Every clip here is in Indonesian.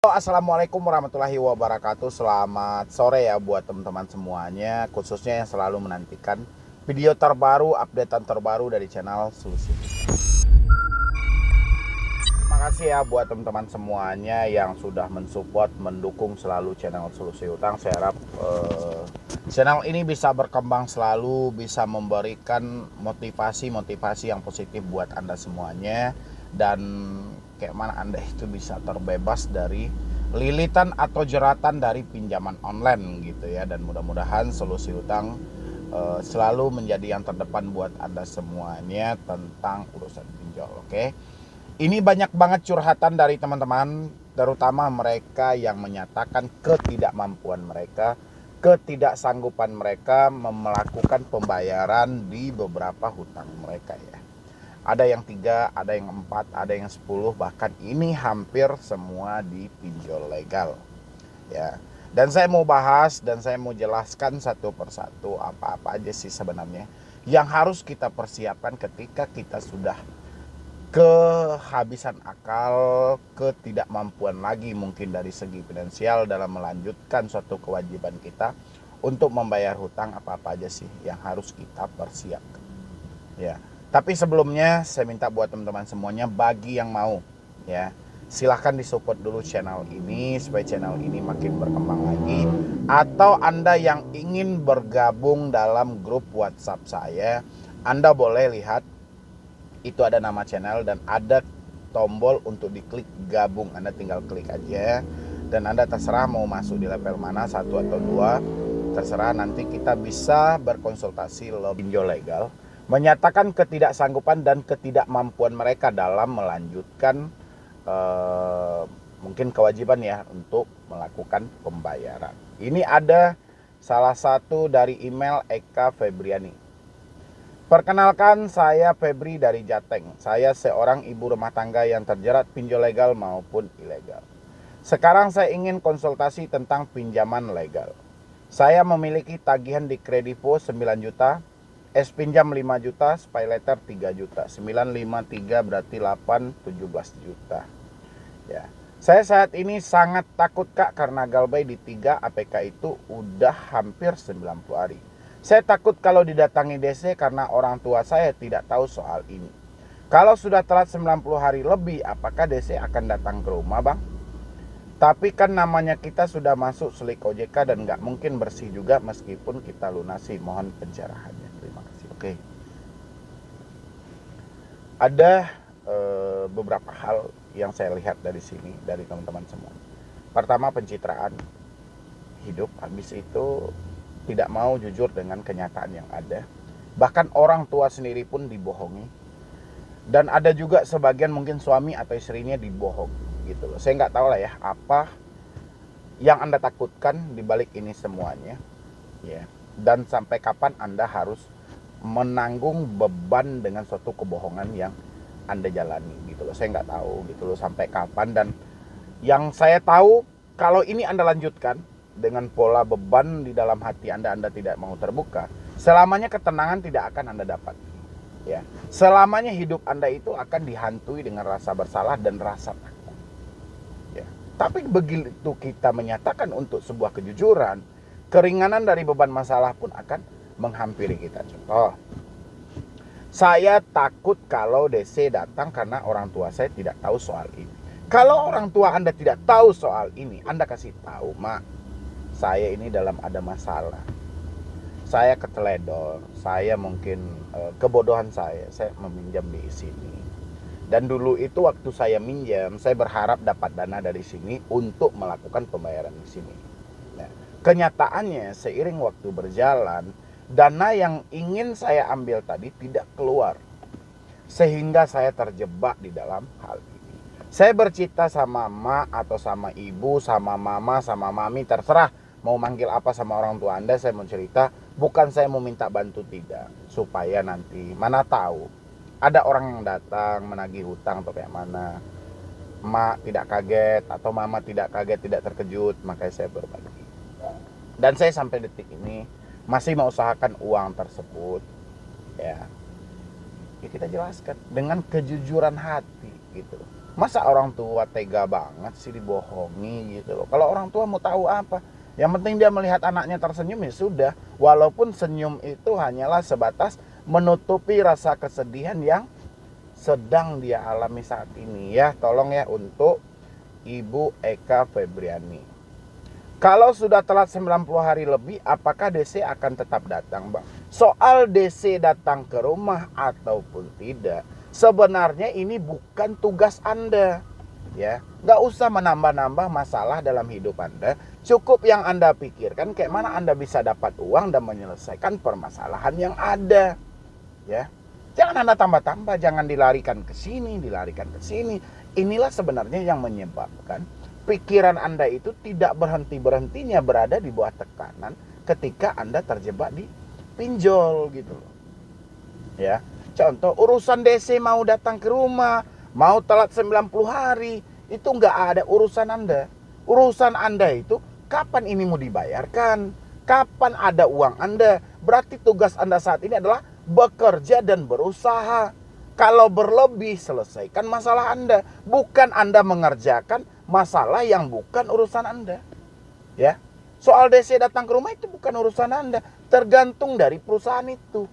Assalamualaikum warahmatullahi wabarakatuh. Selamat sore ya buat teman-teman semuanya, khususnya yang selalu menantikan video terbaru, updatean terbaru dari channel Solusi. Terima kasih ya buat teman-teman semuanya yang sudah mensupport, mendukung selalu channel Solusi Utang. Saya harap channel ini bisa berkembang selalu, bisa memberikan motivasi yang positif buat Anda semuanya, dan kayak mana Anda itu bisa terbebas dari lilitan atau jeratan dari pinjaman online gitu ya. Dan mudah-mudahan Solusi Utang selalu menjadi yang terdepan buat Anda semuanya tentang urusan pinjol. Oke, ini banyak banget curhatan dari teman-teman, terutama mereka yang menyatakan ketidakmampuan mereka, ketidaksanggupan mereka melakukan pembayaran di beberapa hutang mereka ya. Ada yang 3, ada yang 4, ada yang 10, bahkan ini hampir semua di pinjol legal ya. Dan saya mau bahas dan saya mau jelaskan satu persatu apa-apa aja sih sebenarnya yang harus kita persiapkan ketika kita sudah kehabisan akal, ketidakmampuan lagi mungkin dari segi finansial dalam melanjutkan suatu kewajiban kita untuk membayar hutang. Apa-apa aja sih yang harus kita persiapkan ya. Tapi sebelumnya saya minta buat teman-teman semuanya, bagi yang mau ya, silahkan disupport dulu channel ini supaya channel ini makin berkembang lagi. Atau Anda yang ingin bergabung dalam grup WhatsApp saya, Anda boleh lihat itu ada nama channel dan ada tombol untuk diklik gabung. Anda tinggal klik aja dan Anda terserah mau masuk di level mana, 1 atau 2, terserah. Nanti kita bisa berkonsultasi lebih pinjol legal, menyatakan ketidaksanggupan dan ketidakmampuan mereka dalam melanjutkan mungkin kewajiban ya untuk melakukan pembayaran. Ini ada salah satu dari email Eka Febriani. Perkenalkan, saya Febri dari Jateng. Saya seorang ibu rumah tangga yang terjerat pinjol legal maupun ilegal. Sekarang saya ingin konsultasi tentang pinjaman legal. Saya memiliki tagihan di Kredivo 9 juta, es pinjam 5 juta, Spy Letter 3 juta. 953 berarti 8, 17 juta. Ya. Saya saat ini sangat takut Kak, karena galbay di 3 APK itu udah hampir 90 hari. Saya takut kalau didatangi DC karena orang tua saya tidak tahu soal ini. Kalau sudah telat 90 hari lebih, apakah DC akan datang ke rumah Bang? Tapi kan namanya kita sudah masuk selik OJK dan nggak mungkin bersih juga meskipun kita lunasi. Mohon pencerahannya. Terima kasih. Oke. Ada beberapa hal yang saya lihat dari sini, dari teman-teman semua. Pertama, pencitraan hidup. Habis itu tidak mau jujur dengan kenyataan yang ada. Bahkan orang tua sendiri pun dibohongi. Dan ada juga sebagian mungkin suami atau istrinya dibohongi gitu loh. Saya nggak tahu lah ya apa yang Anda takutkan di balik ini semuanya ya. Dan sampai kapan Anda harus menanggung beban dengan suatu kebohongan yang Anda jalani gitu loh. Saya nggak tahu gitu loh sampai kapan. Dan yang saya tahu, kalau ini Anda lanjutkan dengan pola beban di dalam hati Anda tidak mau terbuka, selamanya ketenangan tidak akan Anda dapat ya. Selamanya hidup Anda itu akan dihantui dengan rasa bersalah dan rasa takut ya. Tapi begitu kita menyatakan untuk sebuah kejujuran, keringanan dari beban masalah pun akan menghampiri kita. Contoh, saya takut kalau DC datang karena orang tua saya tidak tahu soal ini. Kalau orang tua Anda tidak tahu soal ini, Anda kasih tahu, Mak, saya ini dalam ada masalah. Saya keteledor, saya mungkin kebodohan saya meminjam di sini. Dan dulu itu waktu saya minjam, saya berharap dapat dana dari sini untuk melakukan pembayaran di sini. Nah, kenyataannya seiring waktu berjalan, dana yang ingin saya ambil tadi tidak keluar. Sehingga saya terjebak di dalam hal ini. Saya bercita sama mak atau sama ibu, sama mama, sama mami, terserah mau manggil apa sama orang tua Anda. Saya mau cerita, bukan saya mau minta bantu, tidak, supaya nanti mana tahu ada orang yang datang menagih hutang atau kayak mana, mak tidak kaget atau mama tidak kaget, tidak terkejut. Makanya saya berbagi. Dan saya sampai detik ini masih mengusahakan uang tersebut ya. Ya kita jelaskan dengan kejujuran hati gitu. Masa orang tua tega banget sih dibohongi gitu loh. Kalau orang tua mau tahu apa? Yang penting dia melihat anaknya tersenyum ya sudah. Walaupun senyum itu hanyalah sebatas menutupi rasa kesedihan yang sedang dia alami saat ini ya. Tolong ya untuk Ibu Eka Febriani. Kalau sudah telat 90 hari lebih, apakah DC akan tetap datang, Bang? Soal DC datang ke rumah ataupun tidak, sebenarnya ini bukan tugas Anda. Ya, nggak usah menambah-nambah masalah dalam hidup Anda. Cukup yang Anda pikirkan kayak mana Anda bisa dapat uang dan menyelesaikan permasalahan yang ada. Ya, jangan Anda tambah-tambah, jangan dilarikan ke sini, dilarikan ke sini. Inilah sebenarnya yang menyebabkan pikiran Anda itu tidak berhenti-berhentinya berada di bawah tekanan ketika Anda terjebak di pinjol gitu loh. Ya, contoh urusan DC mau datang ke rumah, mau telat 90 hari, itu nggak ada urusan Anda. Urusan Anda itu kapan ini mau dibayarkan, kapan ada uang Anda. Berarti tugas Anda saat ini adalah bekerja dan berusaha. Kalau berlebih, selesaikan masalah Anda. Bukan Anda mengerjakan masalah yang bukan urusan Anda. Ya, soal DC datang ke rumah itu bukan urusan Anda. Tergantung dari perusahaan itu.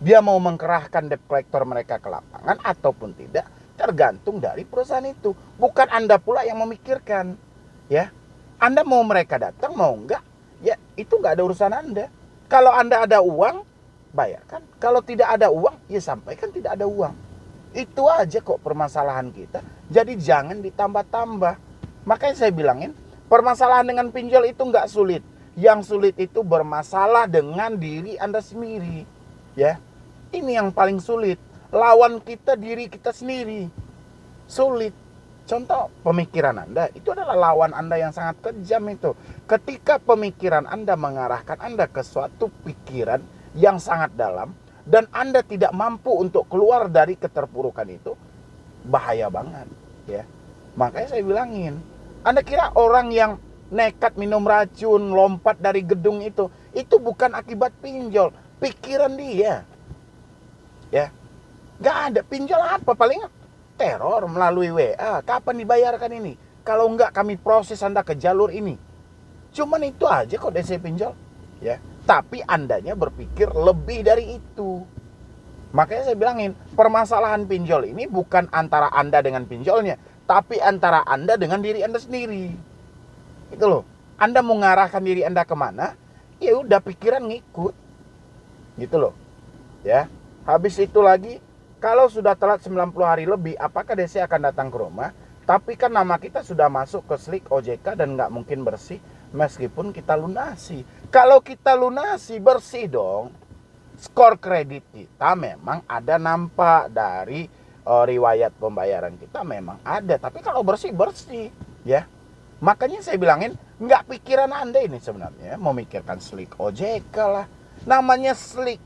Dia mau mengkerahkan debt collector mereka ke lapangan ataupun tidak, tergantung dari perusahaan itu. Bukan Anda pula yang memikirkan. Ya, Anda mau mereka datang, mau enggak, ya itu enggak ada urusan Anda. Kalau Anda ada uang, bayarkan. Kalau tidak ada uang, ya sampaikan tidak ada uang. Itu aja kok permasalahan kita. Jadi jangan ditambah-tambah. Makanya saya bilangin, permasalahan dengan pinjol itu nggak sulit. Yang sulit itu bermasalah dengan diri Anda sendiri. Ya, ini yang paling sulit. Lawan kita diri kita sendiri. Sulit. Contoh pemikiran Anda itu adalah lawan Anda yang sangat kejam itu. Ketika pemikiran Anda mengarahkan Anda ke suatu pikiran yang sangat dalam dan Anda tidak mampu untuk keluar dari keterpurukan itu, bahaya banget ya. Makanya saya bilangin, Anda kira orang yang nekat minum racun, lompat dari gedung itu bukan akibat pinjol, pikiran dia. Ya. Gak ada pinjol apa, paling teror melalui WA. Kapan dibayarkan ini? Kalau enggak kami proses Anda ke jalur ini. Cuman itu aja kok DC pinjol, ya. Tapi Andanya berpikir lebih dari itu. Makanya saya bilangin, permasalahan pinjol ini bukan antara Anda dengan pinjolnya, tapi antara Anda dengan diri Anda sendiri. Itu loh. Anda mau ngarahkan diri Anda kemana, ya udah pikiran ngikut. Gitu loh. Ya. Habis itu lagi, kalau sudah telat 90 hari lebih, apakah DC akan datang ke rumah? Tapi kan nama kita sudah masuk ke slik OJK dan nggak mungkin bersih meskipun kita lunasi. Kalau kita lunasi, bersih dong. Skor kredit kita memang ada nampak dari riwayat pembayaran kita memang ada. Tapi kalau bersih ya. Makanya saya bilangin, nggak pikiran Anda ini sebenarnya memikirkan slik OJK lah. Namanya slik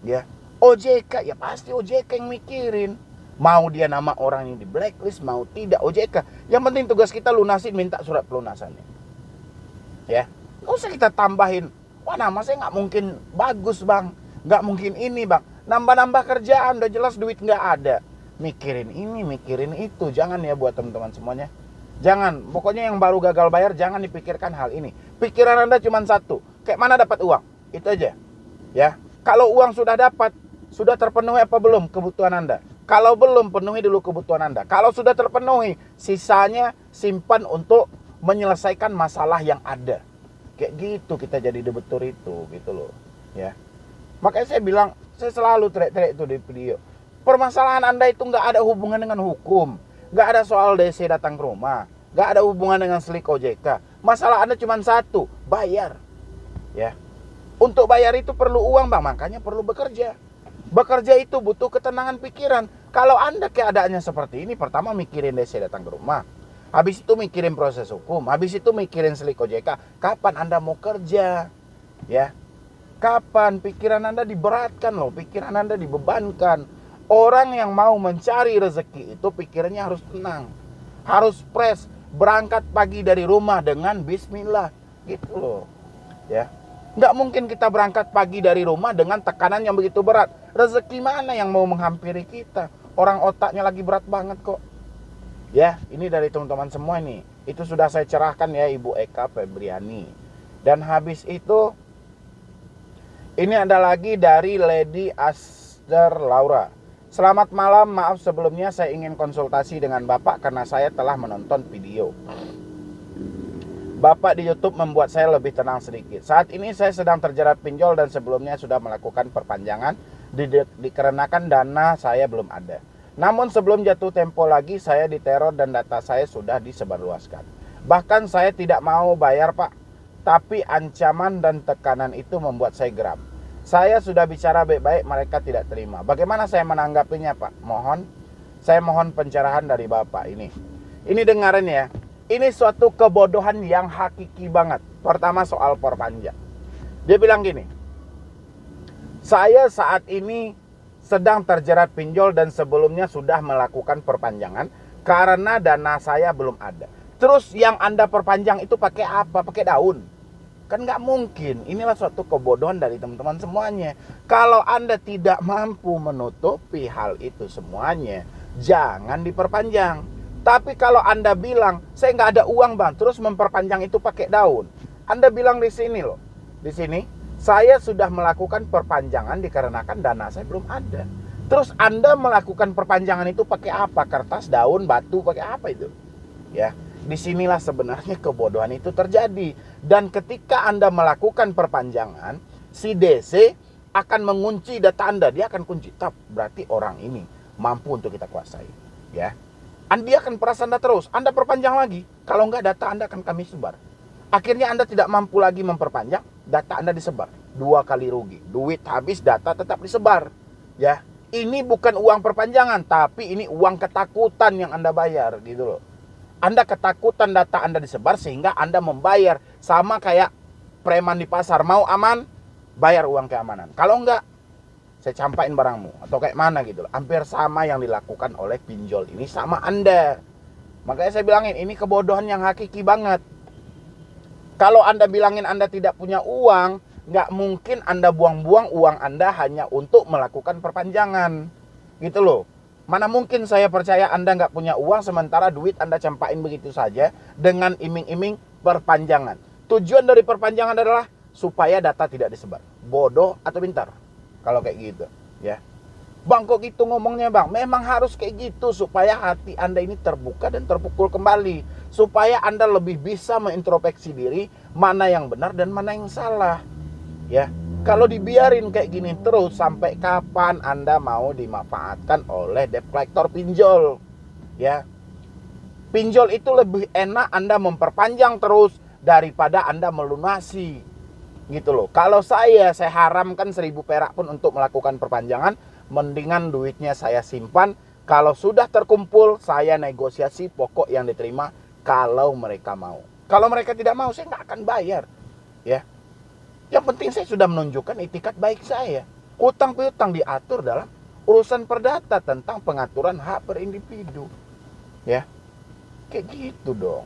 ya. OJK ya pasti OJK yang mikirin. Mau dia nama orang yang di blacklist, mau tidak OJK. Yang penting tugas kita lunasin, minta surat pelunasannya. Ya, nggak usah kita tambahin. Wah, nama saya nggak mungkin bagus bang, nggak mungkin ini bang. Nambah-nambah kerjaan, udah jelas duit nggak ada. Mikirin ini, mikirin itu. Jangan ya buat teman-teman semuanya. Jangan, pokoknya yang baru gagal bayar jangan dipikirkan hal ini. Pikiran Anda cuma satu, kayak mana dapat uang, itu aja. Ya, kalau uang sudah dapat, sudah terpenuhi apa belum kebutuhan Anda? Kalau belum, penuhi dulu kebutuhan Anda. Kalau sudah terpenuhi, sisanya simpan untuk menyelesaikan masalah yang ada. Kayak gitu kita jadi debetur itu, gitu loh. Ya. Makanya saya bilang, saya selalu teriak-teriak itu di video. Permasalahan Anda itu nggak ada hubungan dengan hukum. Nggak ada soal DC datang ke rumah. Nggak ada hubungan dengan slik OJK. Masalah Anda cuma satu, bayar. Ya. Untuk bayar itu perlu uang bang, makanya perlu bekerja. Bekerja itu butuh ketenangan pikiran. Kalau Anda keadaannya seperti ini, pertama mikirin DC datang ke rumah. Habis itu mikirin proses hukum. Habis itu mikirin slik OJK. Kapan Anda mau kerja? Ya. Kapan pikiran Anda diberatkan loh. Pikiran Anda dibebankan. Orang yang mau mencari rezeki itu pikirannya harus tenang. Harus fresh. Berangkat pagi dari rumah dengan bismillah. Gitu loh. Ya. Nggak mungkin kita berangkat pagi dari rumah dengan tekanan yang begitu berat. Rezeki mana yang mau menghampiri kita? Orang otaknya lagi berat banget kok. Ya, ini dari teman-teman semua nih. Itu sudah saya cerahkan ya Ibu Eka Febriani. Dan habis itu ini ada lagi dari Lady Aster Laura. Selamat malam, maaf sebelumnya saya ingin konsultasi dengan Bapak karena saya telah menonton video Bapak di YouTube membuat saya lebih tenang sedikit. Saat ini saya sedang terjerat pinjol dan sebelumnya sudah melakukan perpanjangan dikarenakan dana saya belum ada. Namun sebelum jatuh tempo lagi saya diteror dan data saya sudah disebarluaskan. Bahkan saya tidak mau bayar Pak, tapi ancaman dan tekanan itu membuat saya geram. Saya sudah bicara baik-baik, mereka tidak terima. Bagaimana saya menanggapinya Pak? Saya mohon pencerahan dari Bapak ini. Ini dengarin ya. Ini suatu kebodohan yang hakiki banget. Pertama soal perpanjang. Dia bilang gini, saya saat ini sedang terjerat pinjol dan sebelumnya sudah melakukan perpanjangan karena dana saya belum ada. Terus yang Anda perpanjang itu pakai apa? Pakai daun? Kan nggak mungkin. Inilah suatu kebodohan dari teman-teman semuanya. Kalau Anda tidak mampu menutupi hal itu semuanya, jangan diperpanjang. Tapi kalau Anda bilang, saya nggak ada uang bang, terus memperpanjang itu pakai daun. Anda bilang di sini loh, di sini, saya sudah melakukan perpanjangan dikarenakan dana saya belum ada. Terus Anda melakukan perpanjangan itu pakai apa? Kertas, daun, batu, pakai apa itu? Ya, disinilah sebenarnya kebodohan itu terjadi. Dan ketika Anda melakukan perpanjangan, si DC akan mengunci data Anda. Dia akan kunci, berarti orang ini mampu untuk kita kuasai. Ya. Anda akan peras Anda terus, Anda perpanjang lagi. Kalau enggak data Anda akan kami sebar. Akhirnya Anda tidak mampu lagi memperpanjang, data Anda disebar. 2 kali rugi. Duit habis, data tetap disebar. Ya, ini bukan uang perpanjangan, tapi ini uang ketakutan yang Anda bayar gitu loh. Anda ketakutan data Anda disebar sehingga Anda membayar sama kayak preman di pasar, mau aman, bayar uang keamanan. Kalau enggak, saya campain barangmu atau kayak mana gitu. Hampir sama yang dilakukan oleh pinjol ini sama Anda. Makanya saya bilangin ini kebodohan yang hakiki banget. Kalau Anda bilangin Anda tidak punya uang, nggak mungkin Anda buang-buang uang Anda hanya untuk melakukan perpanjangan. Gitu loh. Mana mungkin saya percaya Anda nggak punya uang sementara duit Anda campain begitu saja dengan iming-iming perpanjangan. Tujuan dari perpanjangan adalah supaya data tidak disebar. Bodoh atau pintar? Kalau kayak gitu, ya. Bang, kok gitu ngomongnya bang? Memang harus kayak gitu supaya hati Anda ini terbuka dan terpukul kembali. Supaya Anda lebih bisa mengintrospeksi diri mana yang benar dan mana yang salah. Ya, kalau dibiarin kayak gini terus, sampai kapan Anda mau dimanfaatkan oleh debt collector pinjol? Ya, pinjol itu lebih enak Anda memperpanjang terus daripada Anda melunasi. Gitu loh. Kalau saya haramkan 1.000 perak pun untuk melakukan perpanjangan, mendingan duitnya saya simpan. Kalau sudah terkumpul, saya negosiasi pokok yang diterima kalau mereka mau. Kalau mereka tidak mau, saya nggak akan bayar. Ya. Yang penting saya sudah menunjukkan itikat baik saya. Utang piutang diatur dalam urusan perdata tentang pengaturan hak per individu. Ya. Kayak gitu dong.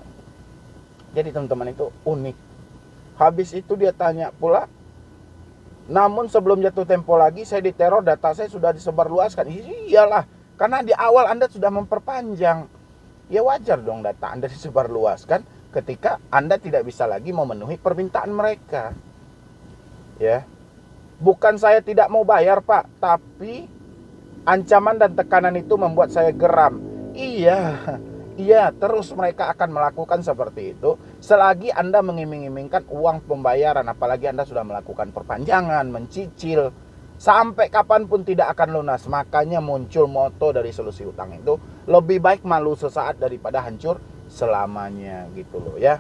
Jadi teman-teman itu unik. Habis itu dia tanya pula, namun sebelum jatuh tempo lagi saya diteror, data saya sudah disebarluaskan. Iyalah, karena di awal Anda sudah memperpanjang. Ya wajar dong data Anda disebarluaskan ketika Anda tidak bisa lagi memenuhi permintaan mereka. Ya, bukan saya tidak mau bayar Pak, tapi ancaman dan tekanan itu membuat saya geram. Iya, terus mereka akan melakukan seperti itu selagi Anda mengiming-imingkan uang pembayaran, apalagi Anda sudah melakukan perpanjangan, mencicil, sampai kapanpun tidak akan lunas. Makanya muncul moto dari solusi utang itu, lebih baik malu sesaat daripada hancur selamanya gitu loh ya.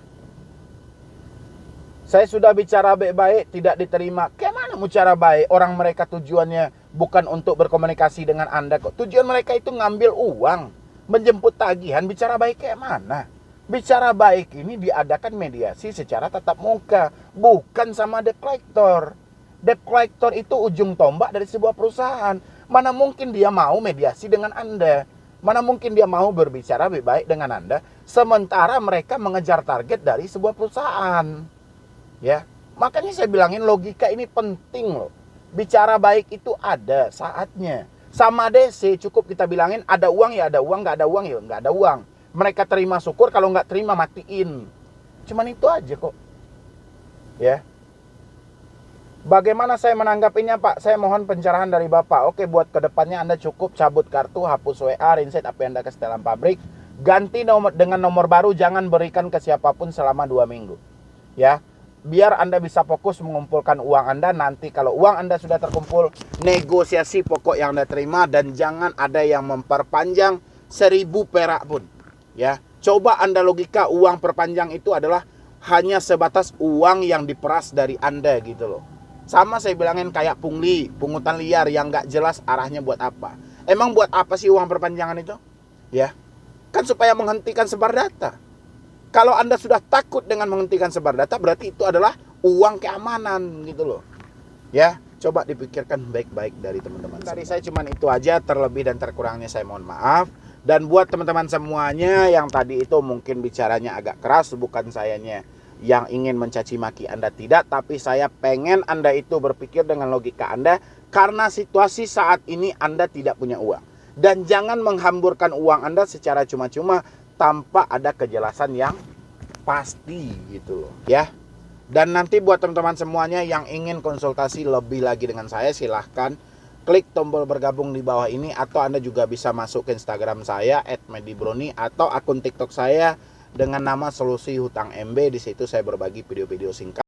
Saya sudah bicara baik-baik, tidak diterima. Kayak mana mau cara baik? Orang mereka tujuannya bukan untuk berkomunikasi dengan Anda kok. Tujuan mereka itu ngambil uang, menjemput tagihan. Bicara baik kayak mana? Bicara baik ini diadakan mediasi secara tatap muka, bukan sama debt collector. Debt collector itu ujung tombak dari sebuah perusahaan. Mana mungkin dia mau mediasi dengan Anda? Mana mungkin dia mau berbicara baik-baik dengan Anda sementara mereka mengejar target dari sebuah perusahaan? Ya, makanya saya bilangin logika ini penting loh. Bicara baik itu ada saatnya. Sama DC cukup kita bilangin ada uang ya ada uang, nggak ada uang ya nggak ada uang. Mereka terima syukur, kalau nggak terima matiin. Cuman itu aja kok. Ya. Bagaimana saya menanggapinya, Pak? Saya mohon pencerahan dari Bapak. Oke, buat kedepannya Anda cukup cabut kartu, hapus WA, reset apa yang Anda ke setelan pabrik, ganti nomor dengan nomor baru, jangan berikan ke siapapun selama 2 minggu. Ya, biar Anda bisa fokus mengumpulkan uang Anda. Nanti kalau uang Anda sudah terkumpul, negosiasi pokok yang Anda terima, dan jangan ada yang memperpanjang 1.000 perak pun. Ya, coba Anda logika, uang perpanjang itu adalah hanya sebatas uang yang diperas dari Anda gitu loh. Sama saya bilangin kayak pungli, pungutan liar yang nggak jelas arahnya buat apa. Emang buat apa sih uang perpanjangan itu? Ya, kan supaya menghentikan sebar data. Kalau Anda sudah takut dengan menghentikan sebar data, berarti itu adalah uang keamanan gitu loh. Ya, coba dipikirkan baik-baik dari teman-teman. Dari saya cuman itu aja, terlebih dan terkurangnya saya mohon maaf. Dan buat teman-teman semuanya yang tadi itu mungkin bicaranya agak keras, bukan sayanya yang ingin mencaci maki Anda, tidak, tapi saya pengen Anda itu berpikir dengan logika Anda, karena situasi saat ini Anda tidak punya uang. Dan jangan menghamburkan uang Anda secara cuma-cuma tanpa ada kejelasan yang pasti gitu loh, ya. Dan nanti buat teman-teman semuanya yang ingin konsultasi lebih lagi dengan saya, silahkan klik tombol bergabung di bawah ini, atau Anda juga bisa masuk ke Instagram saya @medibroni, atau akun TikTok saya dengan nama Solusi Hutang MB. Di situ saya berbagi video-video singkat